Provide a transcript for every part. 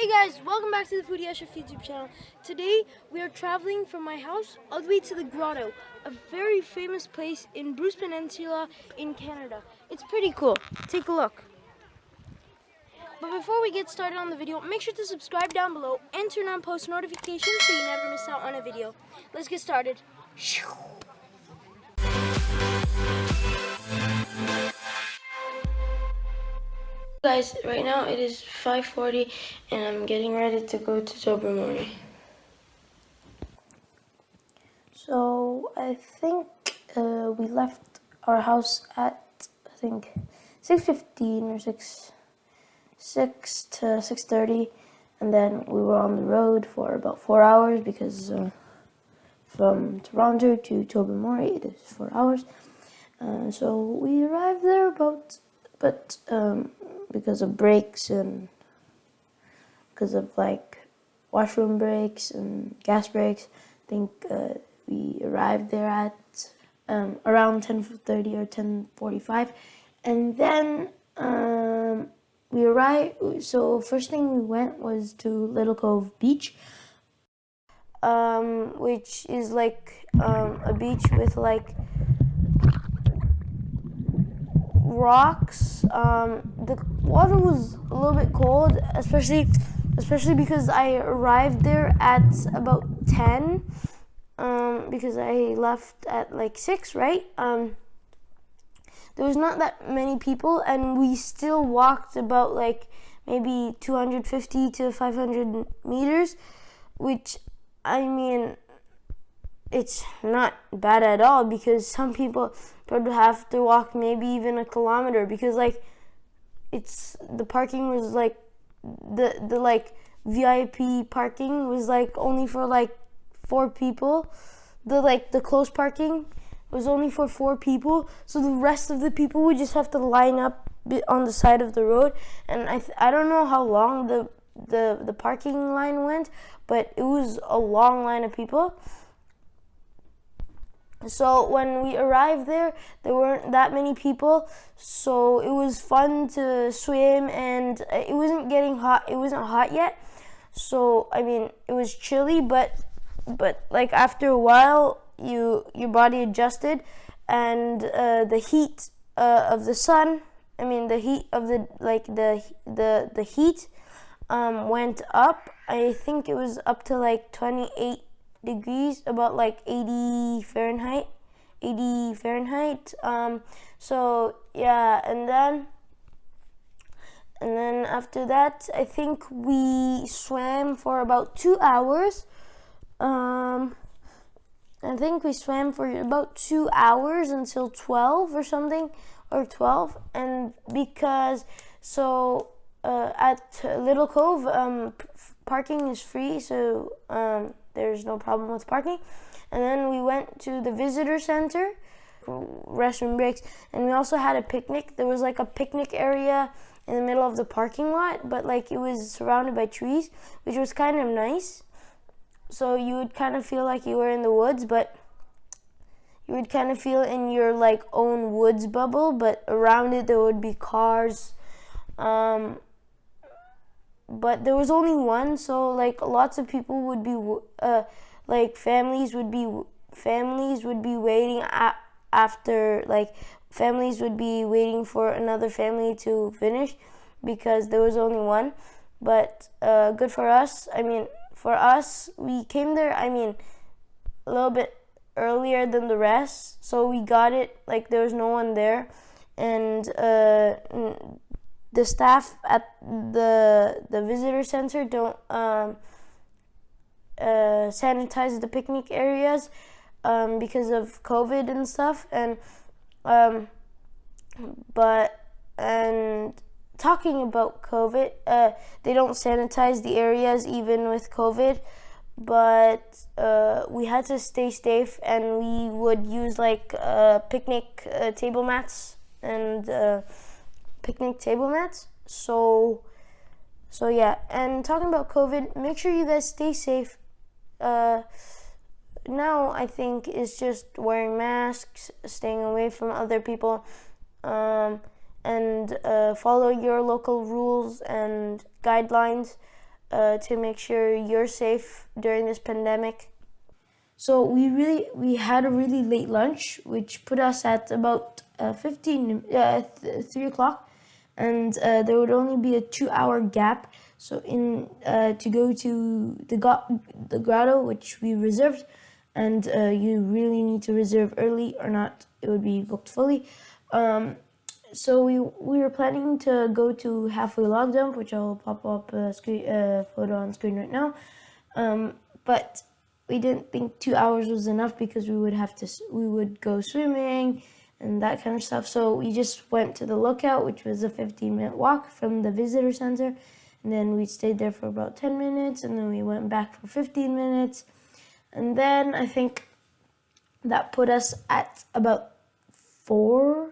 Hey guys, welcome back to the Foodie Asyraf YouTube channel. Today we are traveling from my house all the way to the Grotto, a very famous place in Bruce Peninsula in Canada. It's pretty cool. Take a look. But before we get started on the video, make sure to subscribe down below and turn on post notifications so you never miss out on a video. Let's get started. Guys, right now it is 5:40 and I'm getting ready to go to Tobermory. So I think we left our house at 6:15 or 6 to 6:30, and then we were on the road for about 4 hours because from Toronto to Tobermory it is 4 hours. So we arrived there but because of breaks and because of like washroom breaks and gas breaks, I think we arrived there at around 10:30 or 10:45, and then we arrived. So first thing we went was to Little Cove Beach, which is like a beach with like rocks. The water was a little bit cold, especially because I arrived there at about 10, because I left at like 6, right? There was not that many people, and we still walked about like maybe 250 to 500 meters, which, I mean, it's not bad at all, because some people would have to walk maybe even a kilometer, because like the parking was like the like VIP parking was like only for like 4 people. The close parking was only for 4 people, so the rest of the people would just have to line up on the side of the road. And I don't know how long the parking line went, but it was a long line of people. So when we arrived there weren't that many people, so it was fun to swim, and it wasn't getting hot. It wasn't hot yet, so I mean it was chilly, but like after a while your body adjusted, and the heat of the sun, I mean the heat of the heat went up. I think it was up to like 28 degrees, about like 80 Fahrenheit. So yeah, and then after that I think we swam for about 2 hours. I think we swam for about 2 hours until 12 or something, or 12. And because at Little Cove parking is free, so there's no problem with parking. And then we went to the visitor center for restroom breaks, and we also had a picnic. There was like a picnic area in the middle of the parking lot, but like it was surrounded by trees, which was kind of nice. So you would kind of feel like you were in the woods, but you would kind of feel in your like own woods bubble, but around it there would be cars. But there was only one, so like lots of people would be like families would be waiting after, like families would be waiting for another family to finish, because there was only one. But good for us. I mean, for us, we came there, I mean, a little bit earlier than the rest, so we got it like there was no one there. And the staff at the visitor center don't sanitize the picnic areas because of COVID and stuff. And talking about COVID, they don't sanitize the areas even with COVID, but we had to stay safe, and we would use like picnic table mats and so yeah. And talking about COVID, make sure you guys stay safe. Now I think it's just wearing masks, staying away from other people, and follow your local rules and guidelines. to make sure you're safe during this pandemic. So we had a really late lunch, which put us at about 3 o'clock, and there would only be a 2-hour gap. So to go to the grotto, which we reserved, and you really need to reserve early, or not it would be booked fully. So we were planning to go to Halfway Log Dump, which I'll pop up a photo on screen right now. But we didn't think 2 hours was enough because we would go swimming and that kind of stuff. So we just went to the lookout, which was a 15-minute walk from the visitor center. And then we stayed there for about 10 minutes, and then we went back for 15 minutes. And then I think that put us at about 4.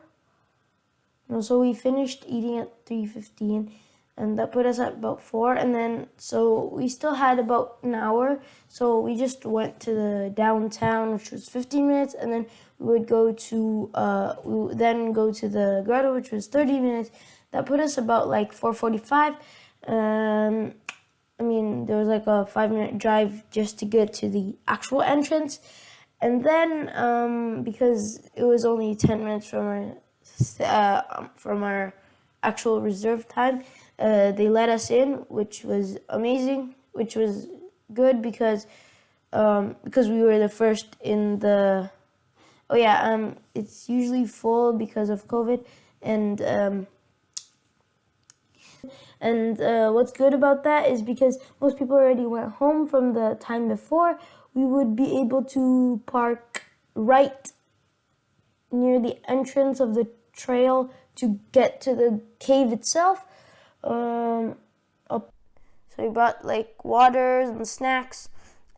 No, so we finished eating at 3:15, and that put us at about 4. And then, so we still had about an hour. So we just went to the downtown, which was 15 minutes, and then we would go to, the grotto, which was 30 minutes. That put us about like 4:45. I mean, there was like a 5-minute drive just to get to the actual entrance. And then, because it was only 10 minutes from our actual reserve time, they let us in, which was amazing, which was good because we were the first in the. Oh yeah, it's usually full because of COVID, and what's good about that is because most people already went home from the time before, we would be able to park right near the entrance of the trail to get to the cave itself. So we brought like waters and snacks,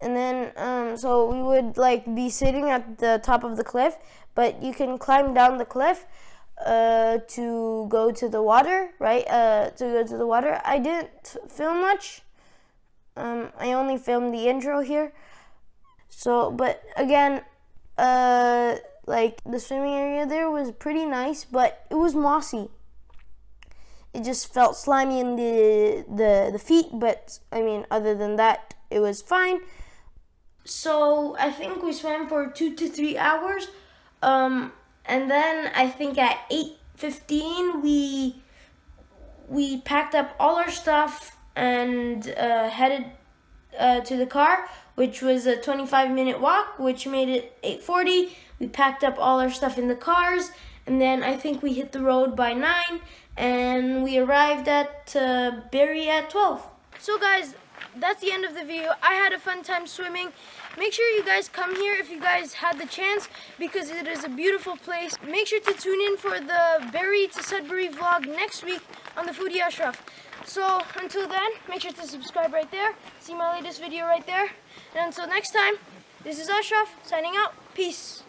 and then so we would like be sitting at the top of the cliff, but you can climb down the cliff to go to the water, right? To go to the water. I didn't film much. I only filmed the intro here. So, but again, like the swimming area there was pretty nice, but it was mossy. It just felt slimy in the feet, but I mean, other than that, it was fine. So I think we swam for 2 to 3 hours. And then I think at 8:15 we packed up all our stuff and headed to the car, which was a 25-minute walk, which made it 8:40. We packed up all our stuff in the cars, and then I think we hit the road by 9, and we arrived at Barry at 12. So guys, that's the end of the video. I had a fun time swimming. Make sure you guys come here if you guys had the chance, because it is a beautiful place. Make sure to tune in for the Barry to Sudbury vlog next week on the Foodie Asyraf. So until then, make sure to subscribe right there. See my latest video right there. And until next time, this is Asyraf signing out. Peace.